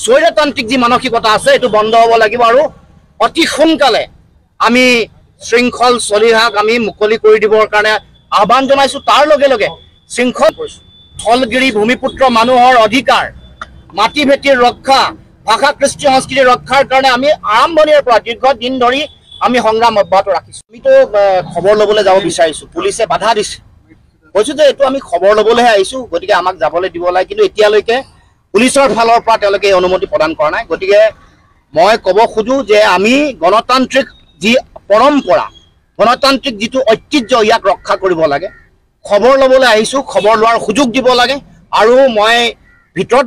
স্বৈৰতান্ত্ৰিক যি মানসিকতা আছে এইটো বন্ধ হ'ব লাগিব আৰু অতি সোনকালে আমি শৃংখল চলিহাক আমি মুকলি কৰি দিবৰ কাৰণে আহ্বান জনাইছো। তাৰ লগে লগে শৃংখল থলগিৰি ভূমিপুত্ৰ মানুহৰ অধিকাৰ, মাটি ভেটিৰ ৰক্ষা, ভাষা কৃষ্টি সংস্কৃতি ৰক্ষাৰ কাৰণে আমি আৰম্ভণিৰ পৰা দীৰ্ঘদিন ধৰি আমি সংগ্ৰাম অব্যাহত ৰাখিছো। আমিতো খবৰ ল'বলৈ যাব বিচাৰিছো, পুলিচে বাধা দিছে। কৈছো যে এইটো আমি খবৰ ল'বলৈহে আহিছো, গতিকে আমাক যাবলৈ দিব লাগে, কিন্তু এতিয়ালৈকে পুলিচৰ ফালৰ পৰা তেওঁলোকে এই অনুমতি প্ৰদান কৰা নাই। গতিকে মই ক'ব খোজো যে আমি গণতান্ত্ৰিক যি পৰম্পৰা, গণতান্ত্ৰিক যিটো ঐতিহ্য, ইয়াক ৰক্ষা কৰিব লাগে। খবৰ ল'বলৈ আহিছো, খবৰ লোৱাৰ সুযোগ দিব লাগে। আৰু মই ভিতৰত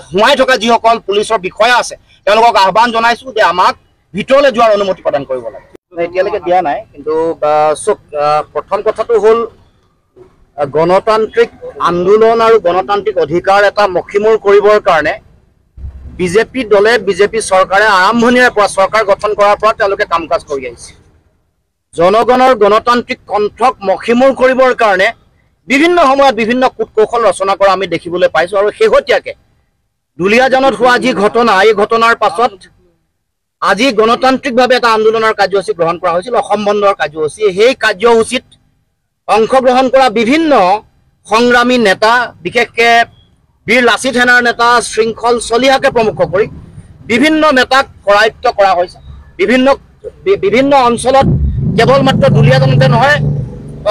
সোমাই থকা যিসকল পুলিচৰ বিষয়া আছে তেওঁলোকক আহ্বান জনাইছো যে আমাক ভিতৰলৈ যোৱাৰ অনুমতি প্ৰদান কৰিব লাগে। এতিয়ালৈকে দিয়া নাই, কিন্তু প্ৰথম কথাটো হ'ল গণতান্ত্ৰিক আন্দোলন আৰু গণতান্ত্ৰিক অধিকাৰ এটা মষিমূৰ কৰিবৰ কাৰণে বিজেপি দলে, বিজেপি চৰকাৰে আৰম্ভণিৰে পৰা চৰকাৰ গঠন কৰাৰ পৰা তেওঁলোকে কাম কাজ কৰি আহিছে। জনগণৰ গণতান্ত্ৰিক কণ্ঠক মষিমূৰ কৰিবৰ কাৰণে বিভিন্ন সময়ত বিভিন্ন কূটকৌশল ৰচনা কৰা আমি দেখিবলৈ পাইছো। আৰু শেহতীয়াকৈ দুলীয়াজানত হোৱা যি ঘটনা, এই ঘটনাৰ পাছত আজি গণতান্ত্ৰিকভাৱে এটা আন্দোলনৰ কাৰ্যসূচী গ্ৰহণ কৰা হৈছিল, অসম বন্ধৰ কাৰ্যসূচী। সেই কাৰ্যসূচীত অংশগ্ৰহণ কৰা বিভিন্ন সংগ্ৰামী নেতা, বিশেষকৈ বীৰ লাচিত সেনাৰ নেতা শৃংখল চলিহাকে প্ৰমুখ কৰি বিভিন্ন নেতাক কৰায়ত্ব কৰা হৈছে। বিভিন্ন অঞ্চলত কেৱল মাত্ৰ দুলীয়াজানতে নহয়,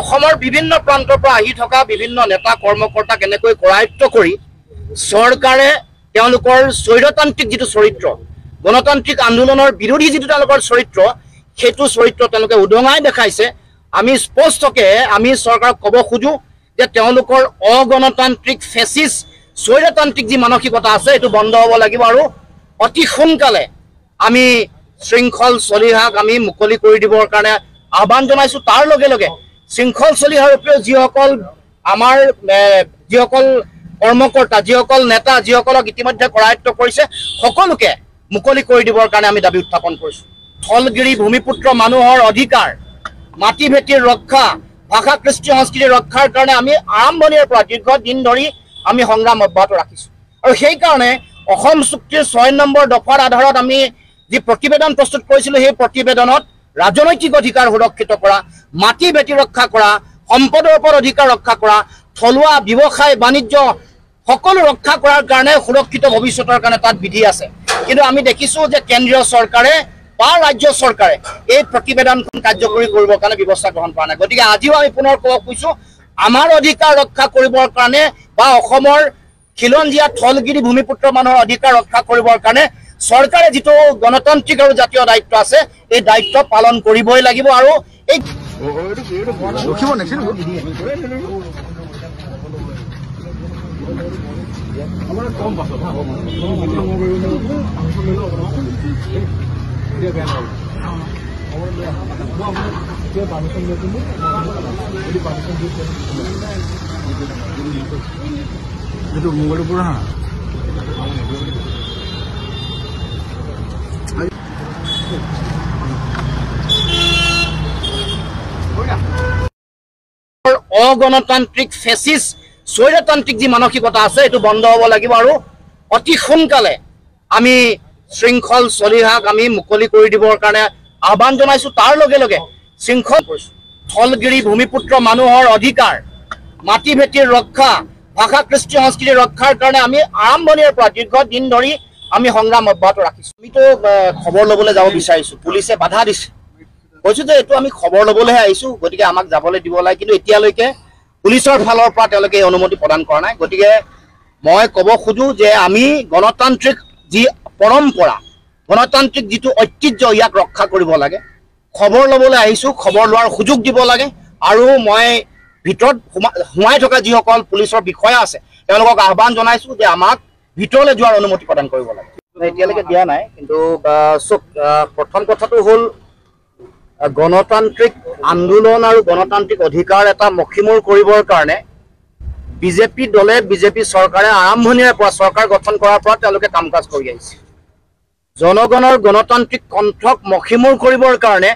অসমৰ বিভিন্ন প্ৰান্তৰ পৰা আহি থকা বিভিন্ন নেতা কৰ্মকৰ্তাক এনেকৈ কৰায়ত্ব কৰি চৰকাৰে তেওঁলোকৰ স্বৈৰতান্ত্ৰিক যিটো চৰিত্ৰ, গণতান্ত্ৰিক আন্দোলনৰ বিৰোধী যিটো তেওঁলোকৰ চৰিত্ৰ, সেইটো চৰিত্ৰ তেওঁলোকে উদঙাই দেখাইছে। আমি স্পষ্টকে আমি চৰকাৰক ক'ব খোজো যে তেওঁলোকৰ অগণতান্ত্ৰিক ফেচিষ্ট স্বৈৰতান্ত্ৰিক যি মানসিকতা আছে এইটো বন্ধ হ'ব লাগিব। আৰু অতি সোনকালে আমি শৃংখল চলিহাক আমি মুকলি কৰি দিবৰ কাৰণে আহ্বান জনাইছো। তাৰ লগে লগে শৃংখল চলিহাৰ উপৰিও যিসকল আমাৰ যিসকল কৰ্মকৰ্তা, যিসকল নেতা, যিসকলক ইতিমধ্যে কৰায়ত্ব কৰিছে, সকলোকে মুকলি কৰি দিবৰ কাৰণে আমি দাবী উত্থাপন কৰিছো। থলগিৰি ভূমিপুত্ৰ মানুহৰ অধিকাৰ, মাটি ভেটিৰ ৰক্ষা, ভাষা কৃষ্টি সংস্কৃতি ৰক্ষাৰ কাৰণে আমি আৰম্ভণিৰ পৰা দীৰ্ঘদিন ধৰি আমি সংগ্ৰাম অব্যাহত ৰাখিছো। আৰু সেইকাৰণে অসম চুক্তিৰ 6 নম্বৰ দফাৰ আধাৰত আমি যি প্ৰতিবেদন প্ৰস্তুত কৰিছিলো, সেই প্ৰতিবেদনত ৰাজনৈতিক অধিকাৰ সুৰক্ষিত কৰা, মাটি ভেটি ৰক্ষা কৰা, সম্পদৰ ওপৰত অধিকাৰ ৰক্ষা কৰা, থলুৱা ব্যৱসায় বাণিজ্য সকলো ৰক্ষা কৰাৰ কাৰণে সুৰক্ষিত ভৱিষ্যতৰ কাৰণে তাত বিধি আছে। কিন্তু আমি দেখিছো যে কেন্দ্ৰীয় চৰকাৰে বা ৰাজ্য চৰকাৰে এই প্ৰতিবেদনখন কাৰ্যকৰী কৰিবৰ কাৰণে ব্যৱস্থা গ্ৰহণ কৰা নাই। গতিকে আজিও আমি পুনৰ ক'ব খুজিছো, আমাৰ অধিকাৰ ৰক্ষা কৰিবৰ কাৰণে বা অসমৰ খিলঞ্জীয়া থলগিৰি ভূমিপুত্ৰ মানুহৰ অধিকাৰ ৰক্ষা কৰিবৰ কাৰণে চৰকাৰে যিটো গণতান্ত্ৰিক আৰু জাতীয় দায়িত্ব আছে, এই দায়িত্ব পালন কৰিবই লাগিব। আৰু এই অগণতান্ত্ৰিক ফেচিষ্ট স্বৈৰতান্ত্ৰিক যি মানসিকতা আছে এইটো বন্ধ হ'ব লাগিব। আৰু অতি সোনকালে আমি শৃংখল চলিহাক আমি মুকলি কৰি দিবৰ কাৰণে আহ্বান জনাইছো। তাৰ লগে লগে শৃংখল থলগিৰি ভূমিপুত্ৰ মানুহৰ অধিকাৰ, মাটি ভেটিৰ ৰক্ষা, ভাষা কৃষ্টি সংস্কৃতি ৰক্ষাৰ কাৰণে আমি আৰম্ভণিৰ পৰা দীৰ্ঘদিন ধৰি আমি সংগ্ৰাম অব্যাহত ৰাখিছো। আমিতো খবৰ ল'বলৈ যাব বিচাৰিছো, পুলিচে বাধা দিছে। কৈছো যে এইটো আমি খবৰ ল'বলৈহে আহিছো, গতিকে আমাক যাবলৈ দিব লাগে, কিন্তু এতিয়ালৈকে পুলিচৰ ফালৰ পৰা তেওঁলোকে এই অনুমতি প্ৰদান কৰা নাই। গতিকে মই ক'ব খোজো যে আমি গণতান্ত্ৰিক যি পৰম্পৰা, গণতান্ত্ৰিক যিটো ঐতিহ্য, ইয়াক ৰক্ষা কৰিব লাগে। খবৰ ল'বলৈ আহিছো, খবৰ লোৱাৰ সুযোগ দিব লাগে। আৰু মই ভিতৰত সোমাই থকা যিসকল পুলিচৰ বিষয়া আছে তেওঁলোকক আহ্বান জনাইছো যে আমাক ভিতৰলৈ যোৱাৰ অনুমতি প্ৰদান কৰিব লাগে। এতিয়ালৈকে দিয়া নাই, কিন্তু প্ৰথম কথাটো হ'ল গণতান্ত্ৰিক আন্দোলন আৰু গণতান্ত্ৰিক অধিকাৰ এটা মষিমূৰ কৰিবৰ কাৰণে বিজেপি দলে, বিজেপি চৰকাৰে আৰম্ভণিৰে পৰা চৰকাৰ গঠন কৰাৰ পৰা তেওঁলোকে কাম কাজ কৰি আহিছে। জনগণৰ গণতান্ত্ৰিক কণ্ঠক মষিমূৰ কৰিবৰ কাৰণে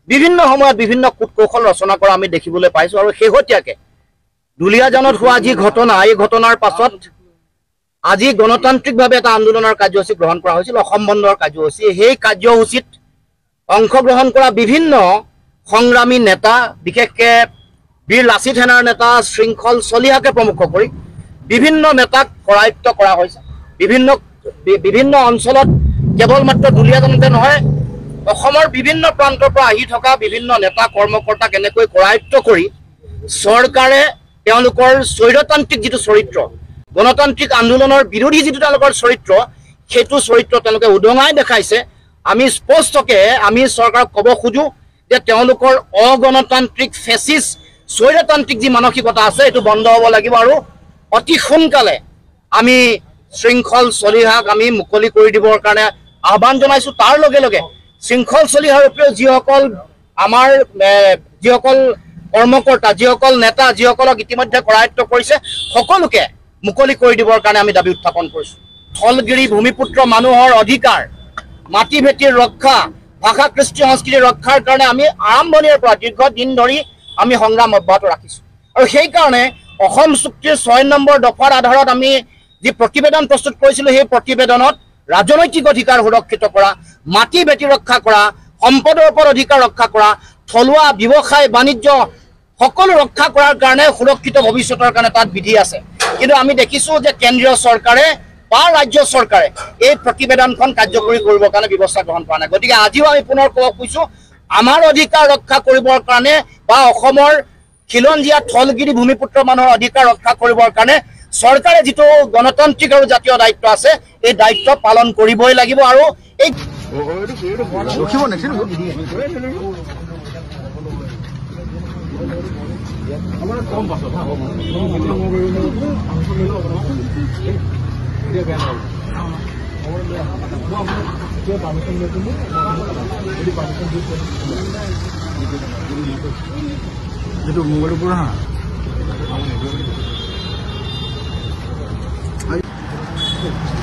বিভিন্ন সময়ত বিভিন্ন কূটকৌশল ৰচনা কৰা আমি দেখিবলৈ পাইছো। আৰু শেহতীয়াকৈ দুলীয়াজানত হোৱা যি ঘটনা, এই ঘটনাৰ পাছত আজি গণতান্ত্ৰিকভাৱে এটা আন্দোলনৰ কাৰ্যসূচী গ্ৰহণ কৰা হৈছিল, অসম বন্ধৰ কাৰ্যসূচী। সেই কাৰ্যসূচীত অংশগ্ৰহণ কৰা বিভিন্ন সংগ্ৰামী নেতা, বিশেষকৈ বীৰ লাচিত সেনাৰ নেতা শৃংখল চলিহাকে প্ৰমুখ কৰি বিভিন্ন নেতাক কৰায়ত্ব কৰা হৈছে। বিভিন্ন অঞ্চলত কেৱল মাত্ৰ দুলীয়াজনতে নহয়, অসমৰ বিভিন্ন প্ৰান্তৰ পৰা আহি থকা বিভিন্ন নেতা কৰ্মকৰ্তাক এনেকৈ কৰায়ত্ব কৰি চৰকাৰে তেওঁলোকৰ স্বৈৰতান্ত্ৰিক যিটো চৰিত্ৰ, গণতান্ত্ৰিক আন্দোলনৰ বিৰোধী যিটো তেওঁলোকৰ চৰিত্ৰ, সেইটো চৰিত্ৰ তেওঁলোকে উদঙাই দেখাইছে। আমি স্পষ্টকৈ আমি চৰকাৰক ক'ব খোজোঁ যে তেওঁলোকৰ অগণতান্ত্ৰিক ফেচিষ্ট স্বৈৰতান্ত্ৰিক যি মানসিকতা আছে এইটো বন্ধ হ'ব লাগিব, আৰু অতি সোনকালে আমি শৃংখল চলিহাক আমি মুকলি কৰি দিবৰ কাৰণে আহ্বান জনাইছোঁ। তাৰ লগে লগে শৃংখল চলিহাৰ উপৰিও যিসকল আমাৰ যিসকল কৰ্মকৰ্তা, যিসকল নেতা, যিসকলক ইতিমধ্যে কৰায়ত্ব কৰিছে, সকলোকে মুকলি কৰি দিবৰ কাৰণে আমি দাবী উত্থাপন কৰিছোঁ। থলগিৰি ভূমিপুত্ৰ মানুহৰ অধিকাৰ, মাটি ভেটিৰ ৰক্ষা, ভাষা কৃষ্টি সংস্কৃতিৰ ৰক্ষাৰ কাৰণে আমি আৰম্ভণিৰ পৰা দীৰ্ঘদিন ধৰি আমি সংগ্ৰাম অব্যাহত ৰাখিছোঁ। আৰু সেইকাৰণে অসম চুক্তিৰ 6 নম্বৰ দফাৰ আধাৰত আমি যি প্ৰতিবেদন প্ৰস্তুত কৰিছিলোঁ, সেই প্ৰতিবেদনত ৰাজনৈতিক অধিকাৰ সুৰক্ষিত কৰা, মাটি ভেটি ৰক্ষা কৰা, সম্পদৰ ওপৰত অধিকাৰ ৰক্ষা কৰা, থলুৱা ব্যৱসায় বাণিজ্য সকলো ৰক্ষা কৰাৰ কাৰণে সুৰক্ষিত ভৱিষ্যতৰ কাৰণে তাত বিধি আছে। কিন্তু আমি দেখিছোঁ যে কেন্দ্ৰীয় চৰকাৰে বা ৰাজ্য চৰকাৰে এই প্ৰতিবেদনখন কাৰ্যকৰী কৰিবৰ কাৰণে ব্যৱস্থা গ্ৰহণ কৰা নাই। গতিকে আজিও আমি পুনৰ ক'ব খুজিছোঁ, আমাৰ অধিকাৰ ৰক্ষা কৰিবৰ কাৰণে বা অসমৰ খিলঞ্জীয়া থলগিৰি ভূমিপুত্ৰ মানুহৰ অধিকাৰ ৰক্ষা কৰিবৰ কাৰণে চৰকাৰে যিটো গণতান্ত্ৰিক আৰু জাতীয় দায়িত্ব আছে, এই দায়িত্ব পালন কৰিবই লাগিব। আৰু এই itu mungkin pura. Ayo.